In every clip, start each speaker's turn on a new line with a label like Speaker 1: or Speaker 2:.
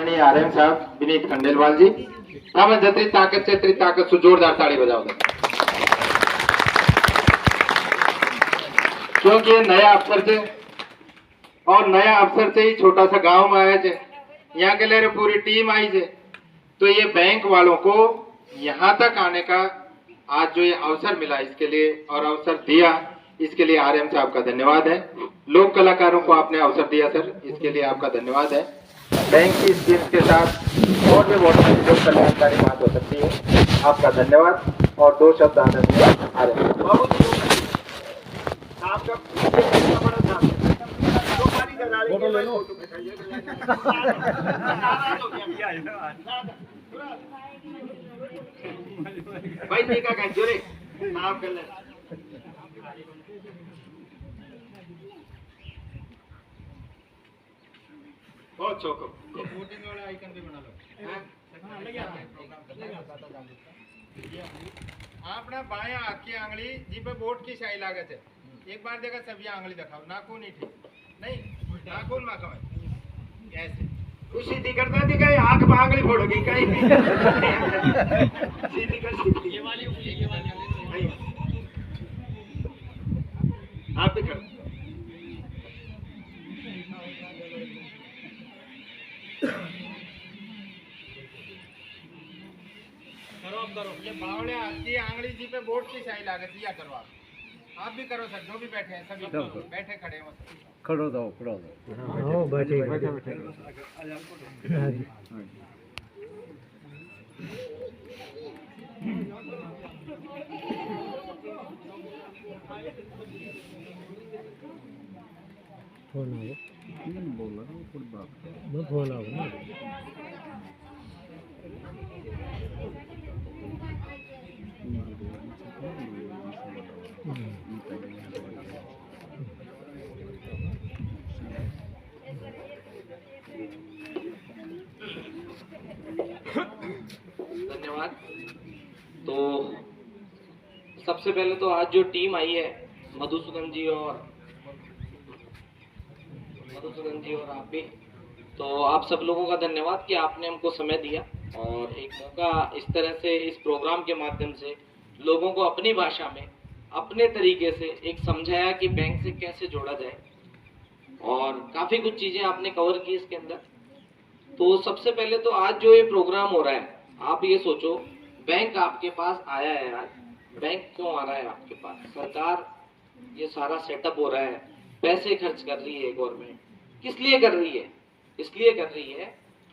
Speaker 1: आदरणीय आर्यन साहब विनीत खंडेलवाल जी તમે જત્રી તાકત છે ત્રી તાकत से जोरदार ताड़ी बजाओ दे क्योंकि नया अफसर से और नया अफसर से ही छोटा सा गांव में आया है। यहाँ के लिए पूरी टीम आई है, तो ये बैंक वालों को यहाँ तक आने का आज जो ये अवसर मिला इसके लिए और अवसर दिया इसके लिए आर्यन साहब का धन्यवाद है। लोक कलाकारों को आपने अवसर दिया सर, इसके लिए आपका धन्यवाद है। बैंक की स्कीम के साथ और भी बहुत सारी लोक कल्याणकारी बात हो सकती है। आपका धन्यवाद और दो शब्द आदरणीय आर्यन
Speaker 2: फोटो ले लो।
Speaker 1: भाई देखा कहीं जोरे आप कर ले बहुत चौको वोटिंग वाला आइकन भी बना लो। आपने बाया हाथ की आंगली जी पे वोट की शाही लागत है। एक बार देखा सभी आंगली दिखाओ, नाखून ही ठीक नहीं, नाखून माखो ऐसे खुशी दिखता थी कहीं आंख में आंगली फोड़ोगी कहीं सीधी कर सीधी ये वाली आप भी करो करो ये बावड़े की आंगली जी पे वोट की शाही लागत या करो आप भी करो सर, जो भी बैठे हैं सभी बैठे खड़े हैं
Speaker 2: खड़ो जाओ खड़ो जाओ।
Speaker 3: हाँ बैठे बैठे बैठे फोन आओ बोल रहा हूँ कुछ बात फोन आओ ना
Speaker 4: धन्यवाद। तो सबसे पहले तो आज जो टीम आई है मधुसूदन जी और आप भी, तो आप सब लोगों का धन्यवाद कि आपने हमको समय दिया और एक मौका इस तरह से इस प्रोग्राम के माध्यम से लोगों को अपनी भाषा में अपने तरीके से एक समझाया कि बैंक से कैसे जोड़ा जाए और काफ़ी कुछ चीज़ें आपने कवर की इसके अंदर। तो सबसे पहले तो आज जो ये प्रोग्राम हो रहा है, आप ये सोचो बैंक आपके पास आया है। आज बैंक क्यों आ रहा है आपके पास? सरकार ये सारा सेटअप हो रहा है, पैसे खर्च कर रही है गवर्नमेंट। किस लिए कर रही है? इसलिए कर रही है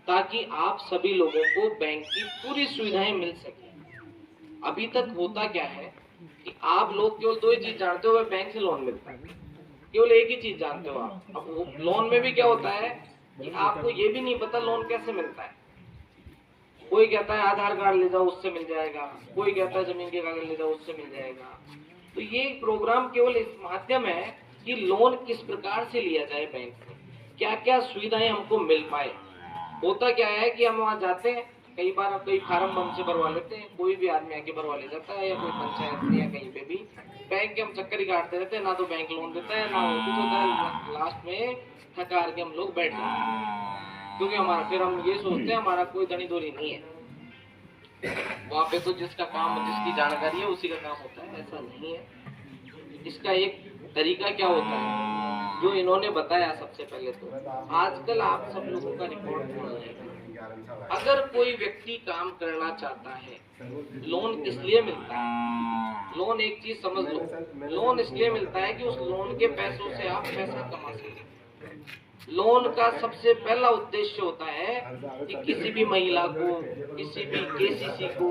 Speaker 4: ताकि आप सभी लोगों को बैंक की पूरी सुविधाएं मिल सके। अभी तक होता क्या है कि आप लोग केवल दो ही चीज जानते हो, बैंक से लोन मिलता है, केवल एक ही चीज जानते हो आप। अब लोन में भी क्या होता है कि आपको ये भी नहीं पता लोन कैसे मिलता है। कोई कहता है आधार कार्ड ले जाओ उससे मिल जाएगा, कोई कहता है जमीन के कागज ले जाओ उससे मिल जाएगा। तो ये प्रोग्राम केवल इस माध्यम है कि लोन किस प्रकार से लिया जाए बैंक से, क्या क्या सुविधाएं हमको मिल पाए। होता क्या है कि हम वहाँ जाते हैं, कई बार कई फार्म हमसे भरवा लेते हैं, कोई भी आदमी आके भरवा ले जाता है या कोई पंचायत में या कहीं पे भी बैंक के हम चक्कर ही काटते रहते हैं, ना तो बैंक लोन देता है ना कुछ होता है। लास्ट में थका के हम लोग बैठ जाते हैं क्योंकि हमारा फिर हम ये सोचते हैं हमारा कोई धनी धोरी नहीं है। वहाँ पे तो जिसका काम जिसकी जानकारी है उसी का काम होता है, ऐसा नहीं है। इसका एक तरीका क्या होता है जो इन्होंने बताया। सबसे पहले तो आजकल आप सब लोगों का रिपोर्ट होना है, अगर कोई व्यक्ति काम करना चाहता है लोन किस लिए मिलता है? लोन एक चीज समझ लो, लोन इसलिए मिलता है कि उस लोन के पैसों से आप पैसा कमा सकें। लोन का सबसे पहला उद्देश्य होता है कि किसी भी महिला को, किसी भी केसीसी को,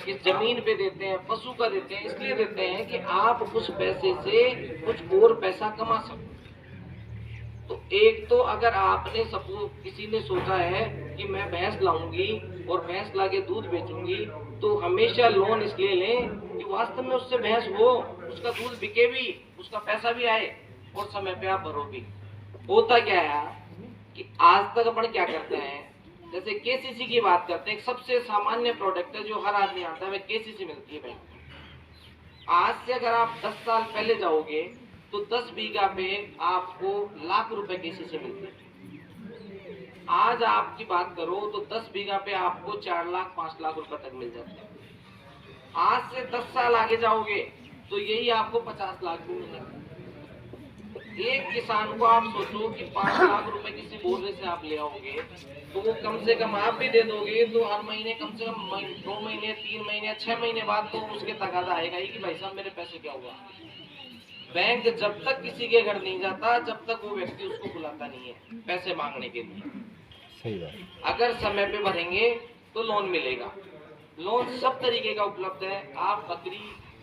Speaker 4: किस जमीन पे देते हैं, पशु का देते हैं, इसलिए देते हैं कि आप उस पैसे से कुछ और पैसा कमा सको। तो एक तो अगर आपने सपोज किसी ने सोचा है कि मैं भैंस लाऊंगी और भैंस लाके दूध बेचूंगी, तो हमेशा लोन इसलिए लें कि वास्तव में उससे भैंस हो, उसका दूध बिके भी, उसका पैसा भी आए और समय पे आप भरो भी। होता क्या है कि आज तक अपन क्या करते हैं, जैसे केसीसी की बात करते हैं, सबसे सामान्य प्रोडक्ट है जो हर आदमी आता है, केसीसी मिलती है बैंक। आज से अगर आप 10 साल पहले जाओगे तो 10 बीघा पे आपको लाख रुपए केसीसी मिलते हैं। आज आपकी बात करो तो 10 बीघा पे आपको 4 लाख 5 लाख रुपए तक मिल जाते हैं। आज से 10 साल आगे जाओगे तो यही आपको 50 लाख भी मिलेगा। एक किसान को आप सोचो कि 5 लाख रुपए किसी बोरे से आप ले आओगे तो वो कम से कम आप भी दे दोगे तो हर महीने कम से कम 2 महीने 3 महीने 6 महीने बाद तो उसके तकाजा आएगा ही कि भाई साहब मेरे पैसे क्या हुआ। बैंक जब तक किसी के घर नहीं जाता जब तक वो व्यक्ति उसको बुलाता नहीं है पैसे मांगने के लिए।
Speaker 3: सही बात।
Speaker 4: अगर समय पे भरेंगे तो लोन मिलेगा। लोन सब तरीके का उपलब्ध है। आप बकरी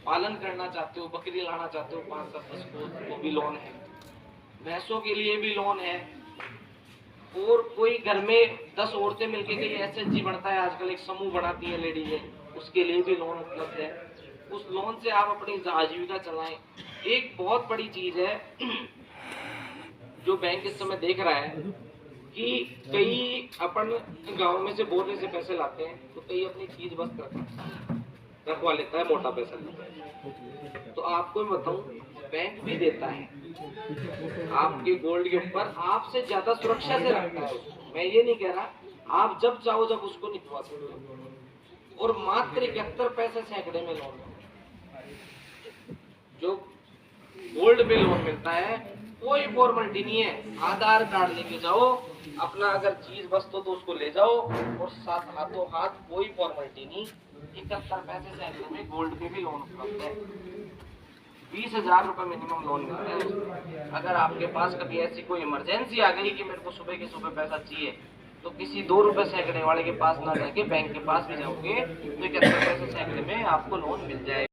Speaker 4: पालन करना चाहते हो, बकरी लाना चाहते हो 5-10 को, वो भी लोन है। भैंसों के लिए भी लोन है। और कोई घर में 10 औरतें मिलकर कहीं एसएचजी बनता है आजकल, एक समूह बनाती है लेडीज, उसके लिए भी लोन उपलब्ध है। उस लोन से आप अपनी आजीविका चलाएं। एक बहुत बड़ी चीज है जो बैंक इस समय देख रहा है कि कई अपन गांव में से बोलने से पैसे लाते हैं तो कई अपनी चीज बस रखवा लेता है, मोटा पैसा लेता है। तो आपको मैं बताऊं, बैंक भी देता है आपके गोल्ड के ऊपर, आपसे ज्यादा सुरक्षा से रखता है उसको। मैं ये नहीं कह रहा, आप जब चाहो जब उसको निकलवा सकते हो। और मात्र 71 पैसे सैकड़े में लोन जो गोल्ड पे लोन मिलता है, कोई फॉर्मेलिटी नहीं है। आधार कार्ड लेके जाओ, अपना अगर चीज बस तो उसको ले जाओ और साथ हाथों हाथ, कोई फॉर्मेलिटी नहीं। 71 पैसे सैकड़े में गोल्ड पे भी लोन उपलब्ध है। 20,000 रुपए मिनिमम लोन मिलता है उसमें। अगर आपके पास कभी ऐसी कोई इमरजेंसी आ गई कि मेरे को सुबह के सुबह पैसा चाहिए तो किसी 2 रुपए सैकड़े वाले के पास ना जाके बैंक के पास भी जाओगे तो 71 पैसे सैकड़े में आपको लोन मिल जाएगा।